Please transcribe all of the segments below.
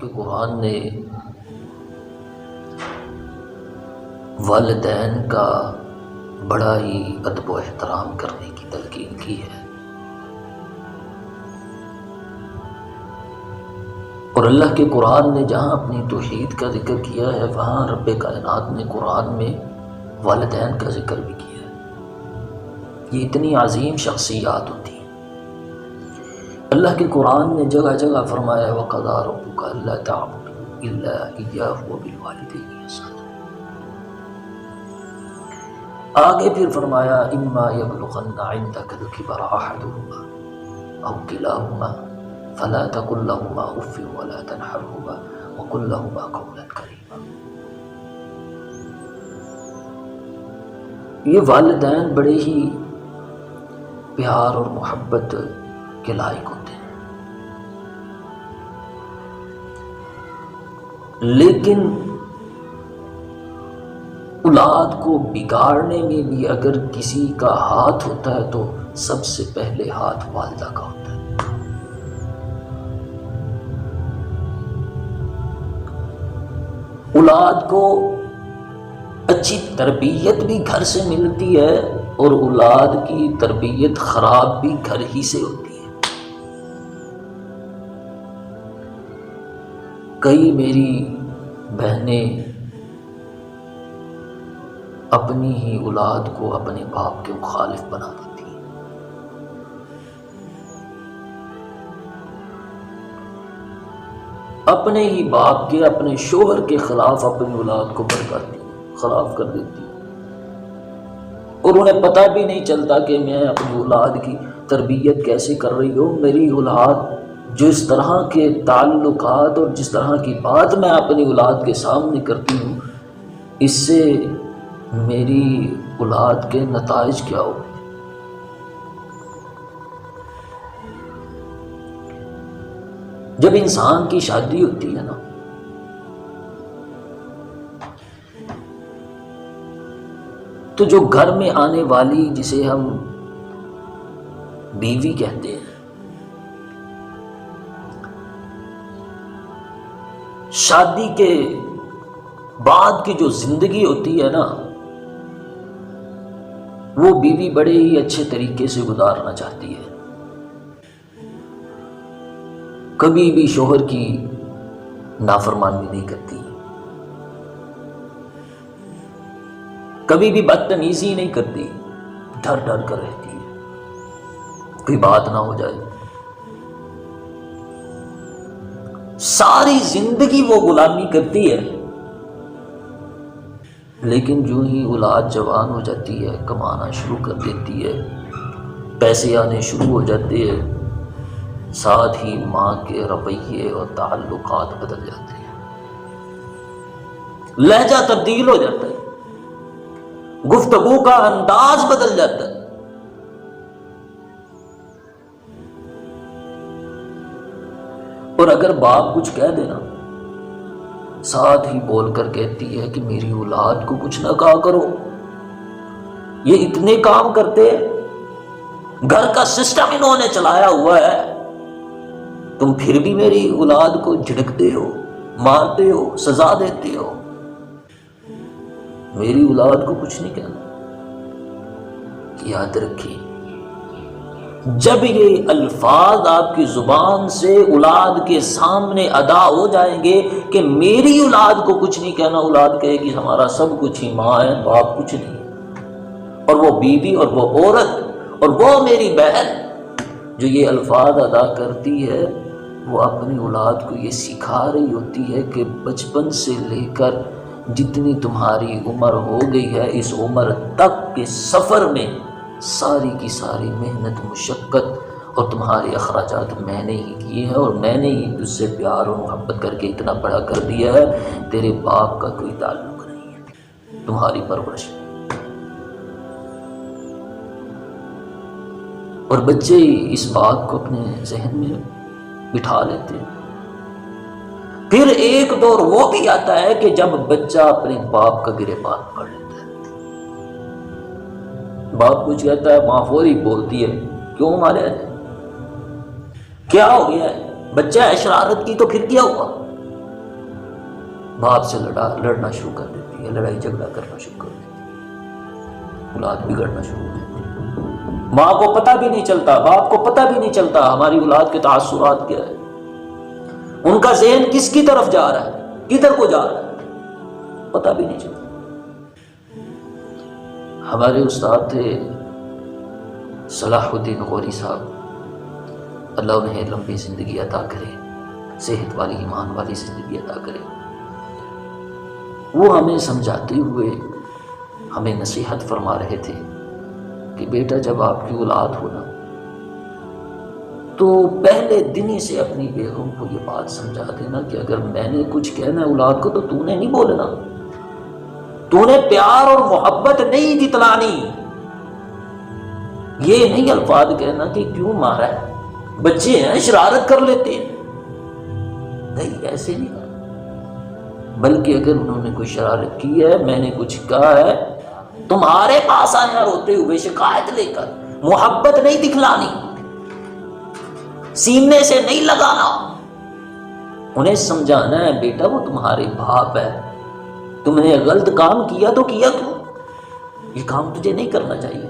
کہ قرآن نے والدین کا بڑا ہی ادب و احترام کرنے کی تلقین کی ہے، اور اللہ کے قرآن نے جہاں اپنی توحید کا ذکر کیا ہے وہاں رب کائنات نے قرآن میں والدین کا ذکر بھی کیا ہے۔ یہ اتنی عظیم شخصیات ہوتی ہیں۔ اللہ کے قرآن نے جگہ جگہ فرمایا وَقَضَىٰ رَبُّكَ أَلَّا تَعْبُدُوا إِلَّا إِيَّاهُ وَبِالْوَالِدَيْنِ إِحْسَانًا۔ آگے پھر فرمایا إِمَّا يَبْلُغَنَّ عِندَكَ الْكِبَرَ أَحَدُهُمَا أَوْ كِلَاهُمَا فَلَا تَقُل لَّهُمَا أُفٍّ وَلَا تَنْهَرْهُمَا وَقُل لَّهُمَا قَوْلًا كَرِيمًا۔ یہ والدین بڑے ہی پیار اور محبت کے لائق ہوتے ہیں، لیکن اولاد کو بگاڑنے میں بھی اگر کسی کا ہاتھ ہوتا ہے تو سب سے پہلے ہاتھ والدہ کا ہوتا ہے۔ اولاد کو اچھی تربیت بھی گھر سے ملتی ہے اور اولاد کی تربیت خراب بھی گھر ہی سے ہوتی ہے۔ کئی میری بہنیں اپنی ہی اولاد کو اپنے باپ کے مخالف بنا دیتی ہیں۔ اپنے ہی باپ کے، اپنے شوہر کے خلاف اپنی اولاد کو بھڑکاتی ہیں، خراب کر دیتی ہیں، اور انہیں پتہ بھی نہیں چلتا کہ میں اپنی اولاد کی تربیت کیسے کر رہی ہوں۔ میری اولاد جس طرح کے تعلقات اور جس طرح کی بات میں اپنی اولاد کے سامنے کرتی ہوں، اس سے میری اولاد کے نتائج کیا ہو۔ جب انسان کی شادی ہوتی ہے نا، تو جو گھر میں آنے والی، جسے ہم بیوی کہتے ہیں، شادی کے بعد کی جو زندگی ہوتی ہے نا، وہ بیوی بڑے ہی اچھے طریقے سے گزارنا چاہتی ہے۔ کبھی بھی شوہر کی نافرمانی نہیں کرتی، کبھی بھی بدتمیزی نہیں کرتی، ڈر ڈر کر رہتی ہے کوئی بات نہ ہو جائے۔ ساری زندگی وہ غلامی کرتی ہے، لیکن جو ہی اولاد جوان ہو جاتی ہے، کمانا شروع کر دیتی ہے، پیسے آنے شروع ہو جاتے ہیں، ساتھ ہی ماں کے رویے اور تعلقات بدل جاتے ہیں، لہجہ تبدیل ہو جاتا ہے، گفتگو کا انداز بدل جاتا ہے۔ اور اگر باپ کچھ کہہ دینا، ساتھ ہی بول کر کہتی ہے کہ میری اولاد کو کچھ نہ کہا کرو، یہ اتنے کام کرتے ہیں، گھر کا سسٹم انہوں نے چلایا ہوا ہے، تم پھر بھی میری اولاد کو جھڑکتے ہو، مارتے ہو، سزا دیتے ہو۔ میری اولاد کو کچھ نہیں کہنا۔ یاد رکھیے، جب یہ الفاظ آپ کی زبان سے اولاد کے سامنے ادا ہو جائیں گے کہ میری اولاد کو کچھ نہیں کہنا، اولاد کہے گی ہمارا سب کچھ ہی ماں ہے، باپ کچھ نہیں ہے۔ اور وہ بیوی اور وہ عورت اور وہ میری بہن جو یہ الفاظ ادا کرتی ہے، وہ اپنی اولاد کو یہ سکھا رہی ہوتی ہے کہ بچپن سے لے کر جتنی تمہاری عمر ہو گئی ہے، اس عمر تک کے سفر میں ساری کی ساری محنت، مشقت اور تمہارے اخراجات میں نے ہی کیے ہیں، اور میں نے ہی تجھ سے پیار اور محبت کر کے اتنا بڑا کر دیا ہے، تیرے باپ کا کوئی تعلق نہیں ہے تمہاری پرورش میں۔ اور بچے اس بات کو اپنے ذہن میں بٹھا لیتے ہیں۔ پھر ایک دور وہ بھی آتا ہے کہ جب بچہ اپنے باپ کا گریبان پکڑ لیتا ہے، باپ کچھ کہتا ہے، ماں فوری بولتی ہے، کیوں مارے ہیں؟ کیا ہو گیا ہے؟ بچہ ہے، شرارت کی تو پھر کیا ہوا؟ باپ سے لڑنا شروع کر دیتی ہے، لڑائی جھگڑا کرنا شروع کر دیتی ہے، اولاد بگڑنا شروع کر دیتی ہے۔ ماں کو پتہ بھی نہیں چلتا، باپ کو پتہ بھی نہیں چلتا ہماری اولاد کے تاثرات کیا ہے، ان کا ذہن کس کی طرف جا رہا ہے، کدھر کو جا رہا ہے، پتہ بھی نہیں چلتا۔ ہمارے استاد تھے صلاح الدین غوری صاحب، اللہ انہیں لمبی زندگی عطا کرے، صحت والی ایمان والی زندگی عطا کرے۔ وہ ہمیں سمجھاتے ہوئے ہمیں نصیحت فرما رہے تھے کہ بیٹا جب آپ کی اولاد ہو نا تو پہلے دن ہی سے اپنی بیگم کو یہ بات سمجھا دینا کہ اگر میں نے کچھ کہنا ہے اولاد کو تو تو نے نہیں بولنا، تو نے پیار اور محبت نہیں جتلانی، یہ نہیں الفاظ کہنا کہ کیوں مارا ہے، بچے ہیں شرارت کر لیتے ہیں، نہیں ایسے نہیں، بلکہ اگر انہوں نے کوئی شرارت کی ہے، میں نے کچھ کہا ہے، تمہارے پاس آئے ہیں روتے ہوئے شکایت لے کر، محبت نہیں دکھلانی، سینے سے نہیں لگانا، انہیں سمجھانا ہے بیٹا وہ تمہارے باپ ہے، تم نے غلط کام کیا تو کیا کیوں، یہ کام تجھے نہیں کرنا چاہیے۔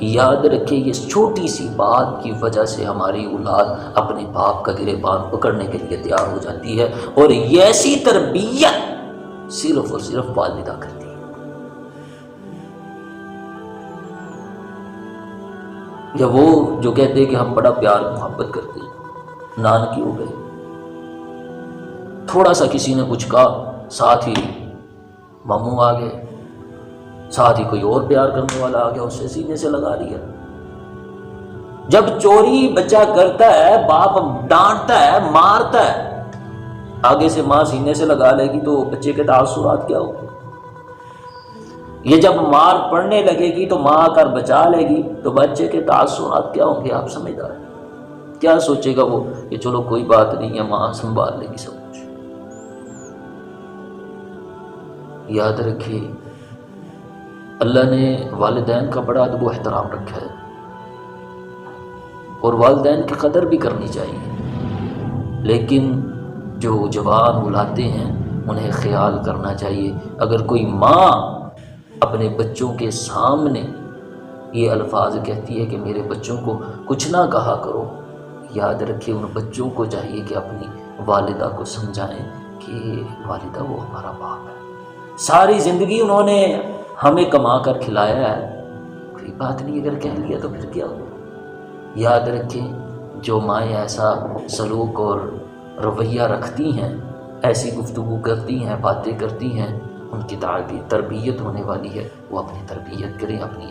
یاد رکھے یہ چھوٹی سی بات کی وجہ سے ہماری اولاد اپنے باپ کا گریبان پکڑنے کے لیے تیار ہو جاتی ہے، اور یہ ایسی تربیت صرف اور صرف والدہ کرتی ہے۔ یا وہ جو کہتے ہیں کہ ہم بڑا پیار محبت کرتے ہیں، نانکی ہو گئے، تھوڑا سا کسی نے کچھ کہا ساتھ ہی ماموں آ گئے، ساتھ ہی کوئی اور پیار کرنے والا آ گیا، اسے سینے سے لگا لیا۔ جب چوری بچہ کرتا ہے باپ ڈانٹتا ہے مارتا ہے، آگے سے ماں سینے سے لگا لے گی تو بچے کے تاثرات کیا ہوں گے؟ یہ جب مار پڑنے لگے گی تو ماں آ کر بچا لے گی تو بچے کے تاثرات کیا ہوں گے؟ آپ سمجھدار ہیں؟ کیا سوچے گا وہ کہ چلو کوئی بات نہیں ہے، ماں سنبھال لے گی سب کچھ۔ یاد رکھیے اللہ نے والدین کا بڑا ادب و احترام رکھا ہے، اور والدین کی قدر بھی کرنی چاہیے، لیکن جو جوان اولادیں ہیں انہیں خیال کرنا چاہیے اگر کوئی ماں اپنے بچوں کے سامنے یہ الفاظ کہتی ہے کہ میرے بچوں کو کچھ نہ کہا کرو، یاد رکھیے ان بچوں کو چاہیے کہ اپنی والدہ کو سمجھائیں کہ والدہ وہ ہمارا باپ ہے، ساری زندگی انہوں نے ہمیں کما کر کھلایا ہے، کوئی بات نہیں اگر کہہ لیا تو پھر کیا ہو۔ یاد رکھیں جو مائیں ایسا سلوک اور رویہ رکھتی ہیں، ایسی گفتگو کرتی ہیں، باتیں کرتی ہیں، ان کی تربیت ہونے والی ہے، وہ اپنی تربیت کریں، اپنی